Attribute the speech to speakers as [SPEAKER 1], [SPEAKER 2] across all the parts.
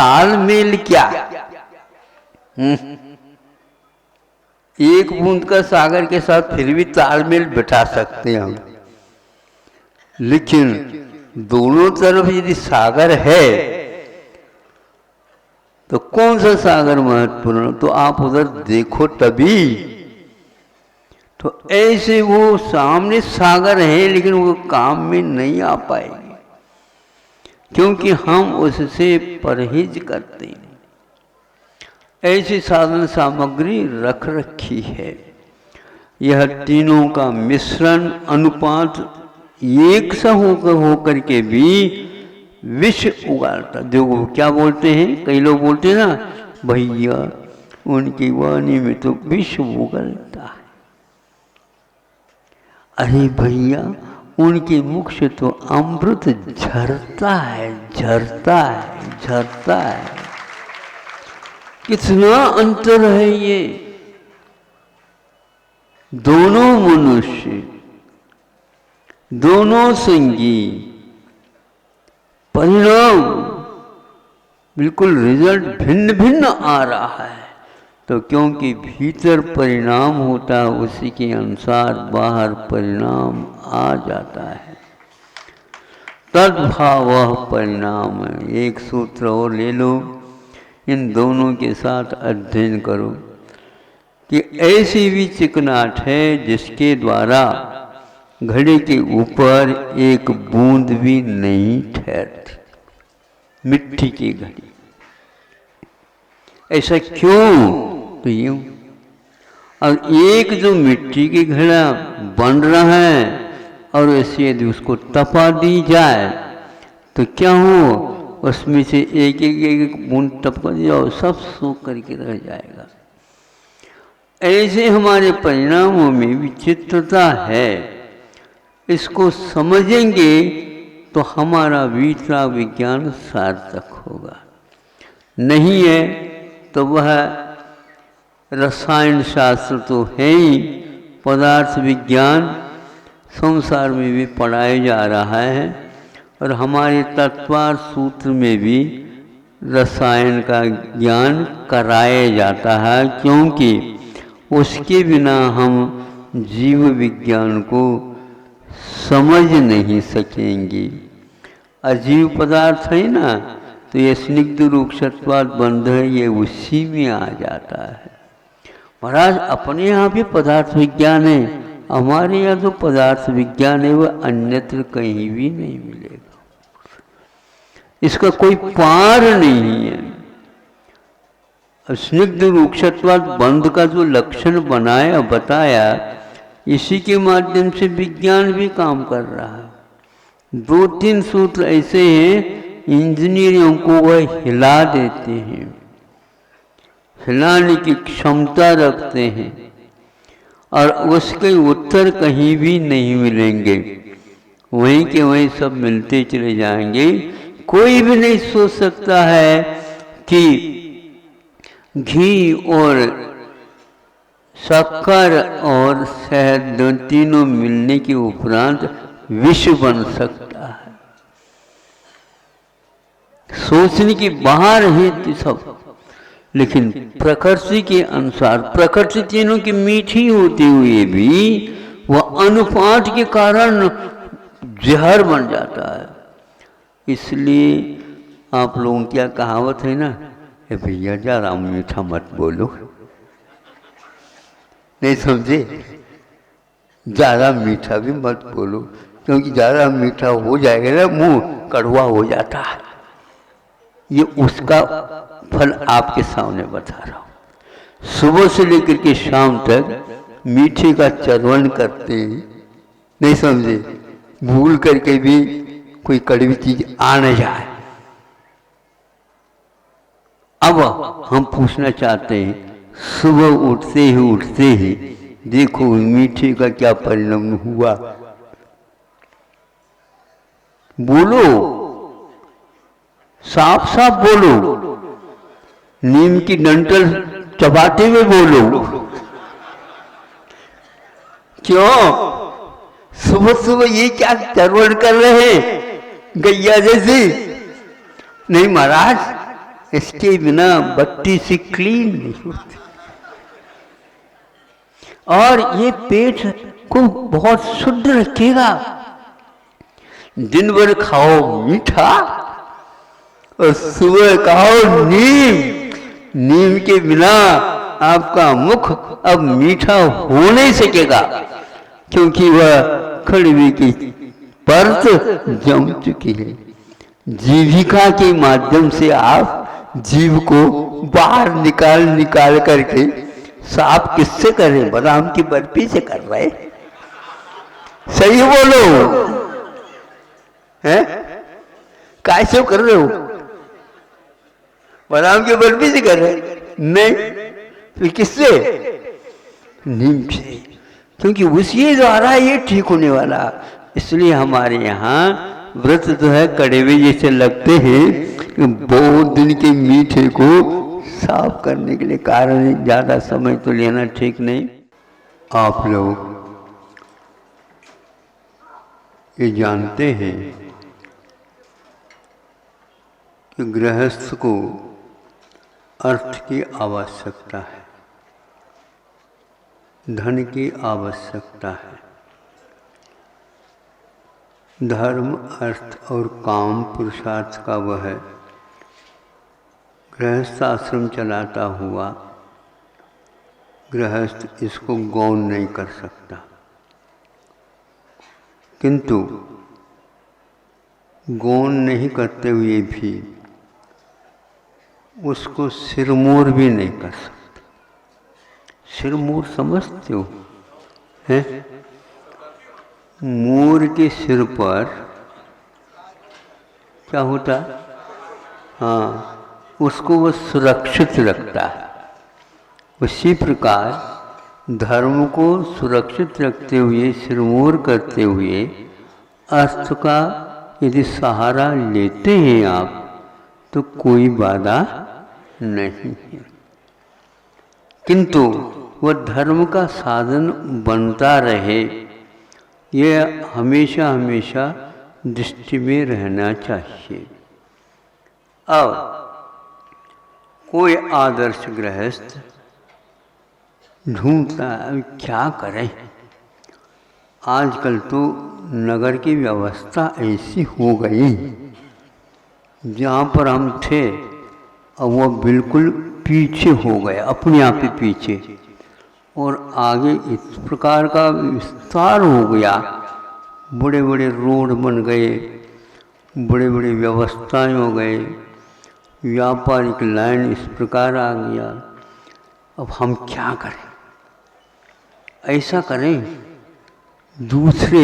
[SPEAKER 1] तालमेल क्या? एक बूंद का सागर के साथ फिर भी तालमेल बिठा सकते हैं हम, लेकिन दोनों तरफ यदि सागर है तो कौन सा सागर महत्वपूर्ण? तो आप उधर देखो तभी। तो ऐसे वो सामने सागर है लेकिन वो काम में नहीं आ पाएगी, क्योंकि हम उससे परहेज करते हैं। ऐसी साधन सामग्री रख रखी है। यह तीनों का मिश्रण अनुपात एक सा होकर के भी विष उगाड़ता। देखो क्या बोलते हैं, कई लोग बोलते हैं ना, भैया उनकी वाणी में तो विष उगलता है। अरे भैया उनके मुख से तो अमृत झरता है, झरता है, झरता है। कितना अंतर है ये। दोनों मनुष्य, दोनों संगी, परिणाम बिल्कुल रिजल्ट भिन्न भिन्न आ रहा है। तो क्योंकि भीतर परिणाम होता है उसी के अनुसार बाहर परिणाम आ जाता है। तद्भाव परिणाम है। एक सूत्र और ले लो, इन दोनों के साथ अध्ययन करो कि ऐसी भी चिकनाट है जिसके द्वारा घड़े के ऊपर एक बूंद भी नहीं ठहरती, मिट्टी की घड़ी। ऐसा क्यों? तो यूं। और एक जो मिट्टी की घड़ा बन रहा है और ऐसे यदि उसको तपा दी जाए तो क्या हो, उसमें से एक एक बूंद टपका दिया और सब सूख करके रह जाएगा। ऐसे हमारे परिणामों में विचित्रता है। इसको समझेंगे तो हमारा बीता विज्ञान सार्थक होगा। नहीं है तो वह रसायन शास्त्र तो है ही, पदार्थ विज्ञान संसार में भी पढ़ाया जा रहा है और हमारे तत्वार सूत्र में भी रसायन का ज्ञान कराया जाता है, क्योंकि उसके बिना हम जीव विज्ञान को समझ नहीं सकेंगे। अजीव पदार्थ है ना, तो ये स्निग्ध रूक्षत्वाद बंध है, ये उसी में आ जाता है। महाराज अपने यहाँ भी पदार्थ विज्ञान है, हमारे यहाँ तो पदार्थ विज्ञान है वह अन्यत्र कहीं भी नहीं मिलेगा। इसका कोई पार नहीं है। स्निग्ध रूक्षत्वाद बंध का जो लक्षण बनाया बताया, इसी के माध्यम से विज्ञान भी काम कर रहा है। दो तीन सूत्र ऐसे हैं इंजीनियरों को वह हिला देते हैं, हिलाने की क्षमता रखते हैं और उसके उत्तर कहीं भी नहीं मिलेंगे, वहीं के वहीं सब मिलते चले जाएंगे। कोई भी नहीं सोच सकता है कि घी और शक्कर और शहद तीनों मिलने के उपरांत विष बन सकता है। सोचने की बाहर है सब। लेकिन प्रकृति के अनुसार, प्रकृति तीनों की मीठी होते हुए भी वह अनुपात के कारण जहर बन जाता है। इसलिए आप लोगों की कहावत है ना, भैया ज़्यादा मीठा मत बोलो, नहीं समझे? ज़्यादा मीठा भी मत बोलो, क्योंकि ज़्यादा मीठा हो जाएगा ना मुंह कड़वा हो जाता है। ये उसका फल आपके सामने बता रहा हूँ। सुबह से लेकर के शाम तक मीठे का चरवण करते हैं, नहीं समझे? भूल करके भी कोई कड़वी चीज आ न जाए। अब हम पूछना चाहते हैं, सुबह उठते ही देखो मीठे का क्या परिणाम हुआ। बोलो, साफ साफ बोलो, नीम की डंठल चबाते हुए बोलो। क्यों सुबह सुबह ये क्या चरवण कर रहे हैं गैया जैसे? नहीं महाराज, इसके बिना बत्ती से क्लीन नहीं होती। और ये पेट को बहुत शुद्ध रखेगा। दिन भर खाओ मीठा और सुबह खाओ नीम। नीम के बिना आपका मुख अब मीठा हो नहीं सकेगा, क्योंकि वह कड़वी की परत जम चुकी है। जीविका के माध्यम से आप जीव को बाहर निकाल करके साफ किससे कर रहे? बादाम की बर्फी से कर रहे। सही बोलो, हैं? कैसे कर रहे हो? बादाम की बर्फी से कर रहे? नहीं, फिर किससे? नीम से, क्योंकि उसी द्वारा ये ठीक होने वाला। इसलिए हमारे यहाँ व्रत जो है कड़वे जैसे लगते हैं कि बहुत दिन के मीठे को साफ करने के लिए। कारण ज़्यादा समय तो लेना ठीक नहीं। आप लोग ये जानते हैं कि गृहस्थ को अर्थ की आवश्यकता है, धन की आवश्यकता है। धर्म, अर्थ और काम पुरुषार्थ का वह है। गृहस्थ आश्रम चलाता हुआ गृहस्थ इसको गौण नहीं कर सकता, किंतु गौण नहीं करते हुए भी उसको सिरमौर भी नहीं कर सकते। सिरमौर समझते हो? हैं? मोर के सिर पर क्या होता? हाँ, उसको वो सुरक्षित रखता है। उसी प्रकार धर्म को सुरक्षित रखते हुए, सिरमौर करते हुए अर्थ का यदि सहारा लेते हैं आप, तो कोई बाधा नहीं है। किंतु वह धर्म का साधन बनता रहे, यह हमेशा हमेशा दृष्टि में रहना चाहिए। अब कोई आदर्श गृहस्थ ढूंढता है, क्या करें? आजकल तो नगर की व्यवस्था ऐसी हो गई, जहाँ पर हम थे अब वो बिल्कुल पीछे हो गए, अपने आप ही पीछे। और आगे इस प्रकार का विस्तार हो गया, बड़े बड़े रोड बन गए, बड़े बड़े व्यवस्थाएं हो गए, व्यापारिक लाइन इस प्रकार आ गया। अब हम क्या करें? ऐसा करें, दूसरे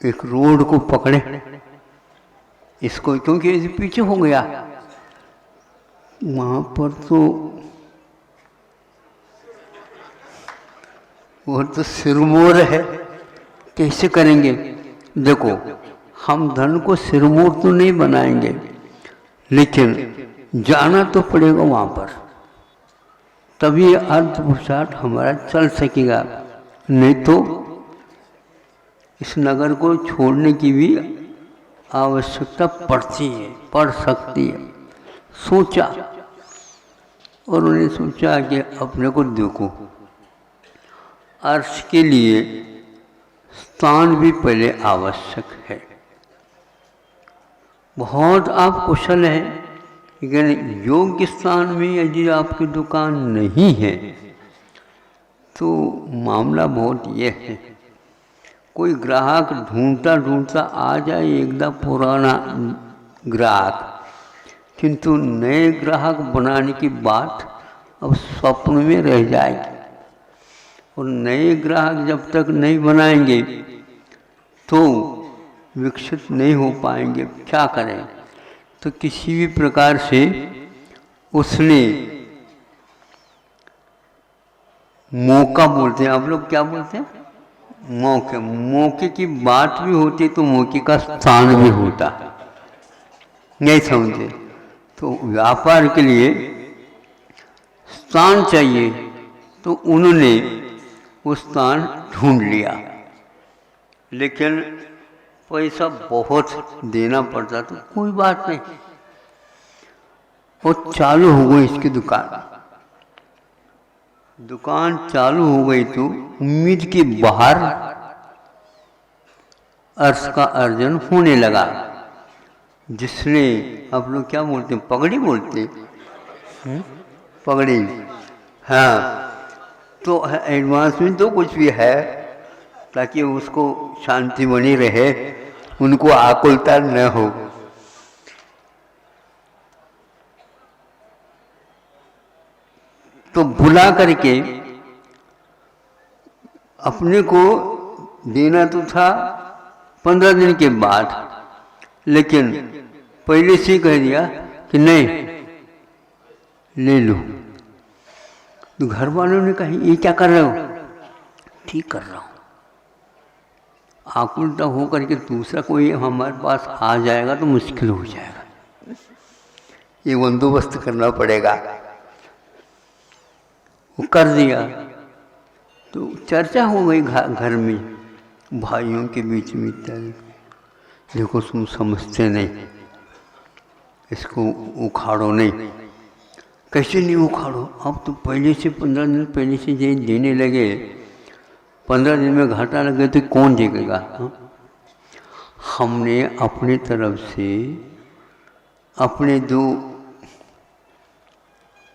[SPEAKER 1] एक रोड को पकड़े इसको, क्योंकि इसे पीछे हो गया। वहाँ पर तो वो तो सिरमौर है, कैसे करेंगे? देखो, हम धन को सिरमौर तो नहीं बनाएंगे, लेकिन जाना तो पड़ेगा वहाँ पर, तभी अर्थ पुरुषार्थ हमारा चल सकेगा। नहीं तो इस नगर को छोड़ने की भी आवश्यकता पड़ सकती है। सोचा, और उन्हें सोचा कि अपने को देखो, अर्थ के लिए स्थान भी पहले आवश्यक है। बहुत आप कुशल हैं, लेकिन योग्य स्थान में यदि आपकी दुकान नहीं है तो मामला बहुत ये है, कोई ग्राहक ढूंढता आ जाए, एकदम पुराना ग्राहक, किंतु नए ग्राहक बनाने की बात अब स्वप्न में रह जाएगी। और नए ग्राहक जब तक नहीं बनाएंगे तो विकसित नहीं हो पाएंगे। क्या करें? तो किसी भी प्रकार से उसने मौका बोलते हैं, आप लोग क्या बोलते हैं? मौके की बात भी होती तो मौके का स्थान भी होता, नहीं समझे? तो व्यापार के लिए स्थान चाहिए, तो उन्होंने वो स्थान ढूंढ लिया, लेकिन पैसा बहुत देना पड़ता। तो कोई बात नहीं, और चालू हो गई इसकी दुकान। दुकान चालू हो गई तो उम्मीद के बाहर अर्श का अर्जन होने लगा, जिसने आप लोग क्या बोलते हैं, पगड़ी बोलते हैं, पगड़ी। हाँ, तो एडवांस में तो कुछ भी है ताकि उसको शांति बनी रहे, उनको आकुलता न हो। तो बुला करके अपने को देना तो था 15 दिन के बाद, लेकिन पहले से कह दिया कि नहीं ले लो। तो घर वालों ने कहा ये क्या कर रहे हो? ठीक कर रहा हूँ। आकुलता हो करके दूसरा कोई हमारे पास आ जाएगा तो मुश्किल हो जाएगा, ये बंदोबस्त करना पड़ेगा। वो कर दिया तो चर्चा हो गई घर में, भाइयों के बीच में। देखो तुम समझते नहीं, इसको उखाड़ो नहीं। कैसे नहीं उखाड़ो? अब तो पहले से 15 दिन पहले से ये देने लगे, 15 दिन में घाटा लगे तो कौन देगा? हमने अपनी तरफ से अपने जो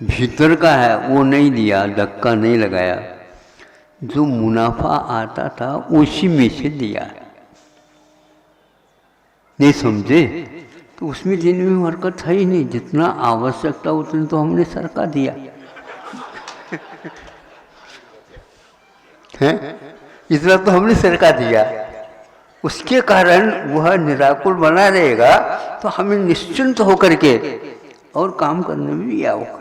[SPEAKER 1] भीतर का है वो नहीं दिया, धक्का नहीं लगाया, जो मुनाफा आता था उसी में से दिया। नहीं समझे? तो उसमें देने में हरकत है ही नहीं, जितना आवश्यकता उतना तो हमने सरका दिया है, इतना तो हमने सरका दिया। उसके कारण वह निराकुल बना रहेगा तो हमें निश्चिंत होकर के और काम करने में भी आओगे।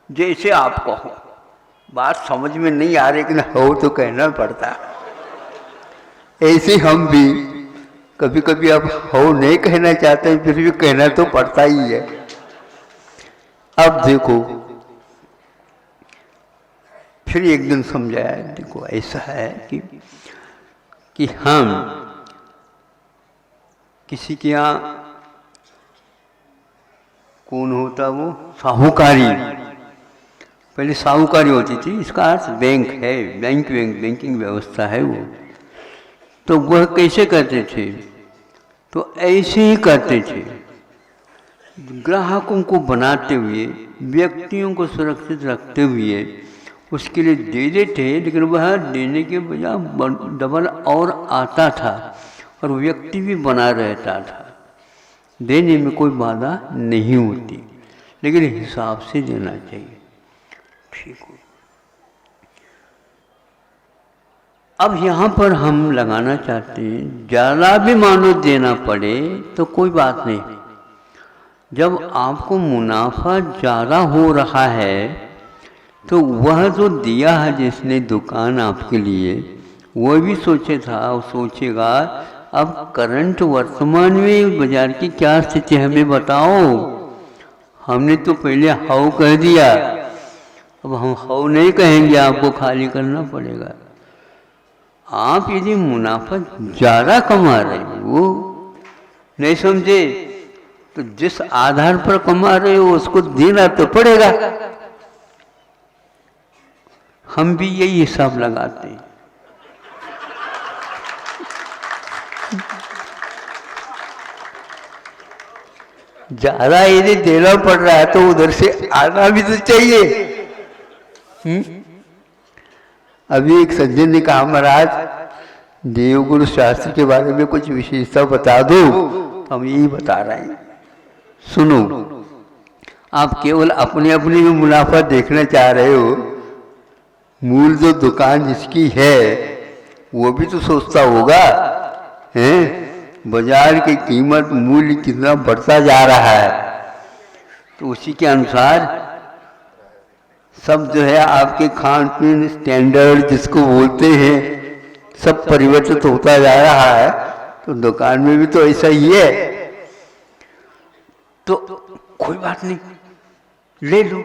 [SPEAKER 1] जैसे आप कहो, बात समझ में नहीं आ रही, लेकिन हो तो कहना पड़ता। ऐसे हम भी कभी कभी अब हो नहीं कहना चाहते हैं, फिर भी कहना तो पड़ता ही है। अब देखो, फिर एक दिन समझाया, देखो ऐसा है कि हम किसी के यहाँ, कौन होता वो, साहूकारी, पहले साहूकारी होती थी, इसका अर्थ बैंक है, बैंकिंग व्यवस्था है वो। तो वह कैसे करते थे? तो ऐसे ही करते थे, ग्राहकों को बनाते हुए, व्यक्तियों को सुरक्षित रखते हुए उसके लिए दे देते, लेकिन वह देने के बजाय डबल और आता था और व्यक्ति भी बना रहता था। देने में कोई बाधा नहीं होती, लेकिन हिसाब से देना चाहिए। ठीक हो। अब यहाँ पर हम लगाना चाहते हैं, ज़्यादा भी मानो देना पड़े तो कोई बात नहीं। जब आपको मुनाफा ज़्यादा हो रहा है तो वह जो दिया है जिसने दुकान आपके लिए, वह भी सोचेगा अब करंट वर्तमान में बाजार की क्या स्थिति है हमें बताओ। हमने तो पहले हाउ कह दिया, अब हम हाउ नहीं कहेंगे, आपको खाली करना पड़ेगा। आप यदि मुनाफा ज़्यादा कमा रहे हो, नहीं समझे, तो जिस आधार पर कमा रहे हो उसको देना तो पड़ेगा। हम भी यही हिसाब लगाते हैं। ज़्यादा यदि देना पड़ रहा है तो उधर से आना भी तो चाहिए। अभी एक सज्जन ने कहा, महाराज देवगुरु शास्त्र के बारे में कुछ विशेषता बता दो। तो हम यही बता रहे हैं, सुनो। आप केवल अपने अपने में मुनाफा देखना चाह रहे हो, मूल जो दुकान जिसकी है वो भी तो सोचता होगा, हैं बाजार की कीमत मूल्य कितना बढ़ता जा रहा है, तो उसी के अनुसार सब जो है आपके खान पीन स्टैंडर्ड जिसको बोलते हैं सब परिवर्तित होता जा रहा है। तो दुकान में भी तो ऐसा ही है। तो कोई बात नहीं, ले लो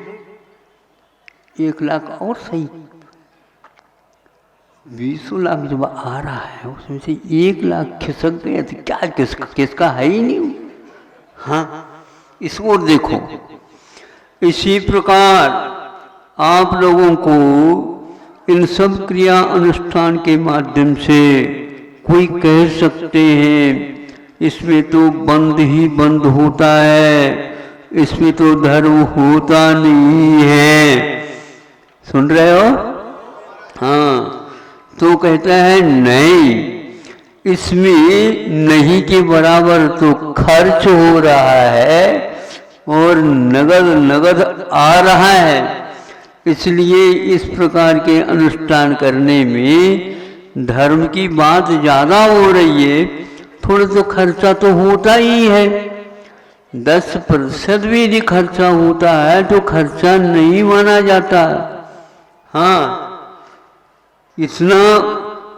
[SPEAKER 1] 1 लाख और सही, 20 लाख जब आ रहा है उसमें से 1 लाख खिसक गया तो क्या किसका है ही नहीं। हाँ, इस ओर देखो, इसी प्रकार आप लोगों को इन सब क्रिया अनुष्ठान के माध्यम से कोई कह सकते हैं इसमें तो बंद ही बंद होता है, इसमें तो धर्म होता नहीं है। सुन रहे हो? हाँ, तो कहता है नहीं, इसमें नहीं के बराबर तो खर्च हो रहा है और नगद नगद आ रहा है। इसलिए इस प्रकार के अनुष्ठान करने में धर्म की बात ज़्यादा हो रही है, थोड़ा तो खर्चा तो होता ही है। 10% भी यदि खर्चा होता है तो खर्चा नहीं माना जाता। हाँ, इतना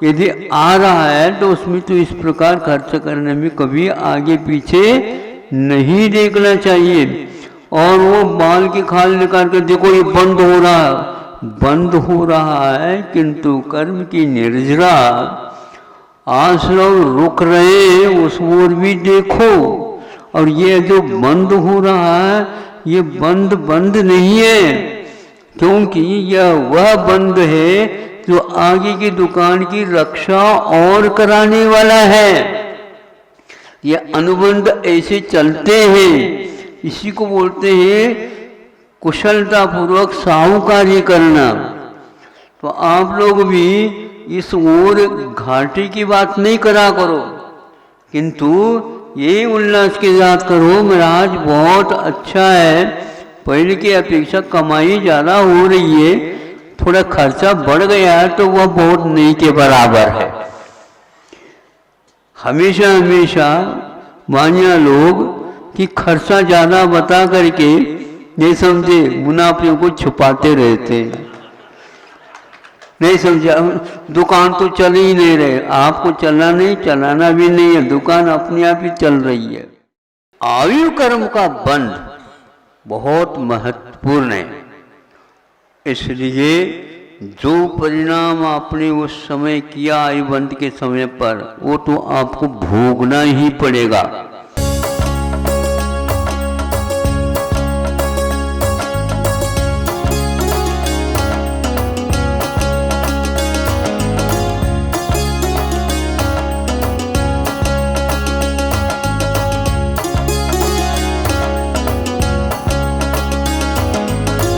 [SPEAKER 1] यदि आ रहा है तो उसमें तो इस प्रकार खर्च करने में कभी आगे पीछे नहीं देखना चाहिए। और वो बाल की खाल निकाल कर देखो ये बंद हो रहा है, बंद हो रहा है, किंतु कर्म की निर्जरा आश्रम रुक रहे हैं, उस ओर भी देखो। और ये जो बंद हो रहा है ये बंद बंद नहीं है, क्योंकि यह वह बंद है जो आगे की दुकान की रक्षा और कराने वाला है। ये अनुबंध ऐसे चलते हैं, इसी को बोलते हैं कुशलता पूर्वक साहूकारी करना। तो आप लोग भी इस ओर घाटी की बात नहीं करा करो, किंतु ये उल्लास के साथ करो महाराज बहुत अच्छा है, पहले की अपेक्षा कमाई ज़्यादा हो रही है, थोड़ा खर्चा बढ़ गया है तो वह बहुत नहीं के बराबर है। हमेशा हमेशा मान्या लोग कि खर्चा ज़्यादा बता करके नहीं समझे मुनाफियों को छुपाते रहते हैं। नहीं समझा, दुकान तो चल ही नहीं रहे, आपको चलना नहीं, चलाना भी नहीं है, दुकान अपने आप ही चल रही है। आयु कर्म का बंध बहुत महत्वपूर्ण है, इसलिए जो परिणाम आपने उस समय किया आयु बंध के समय पर वो तो आपको भोगना ही पड़ेगा।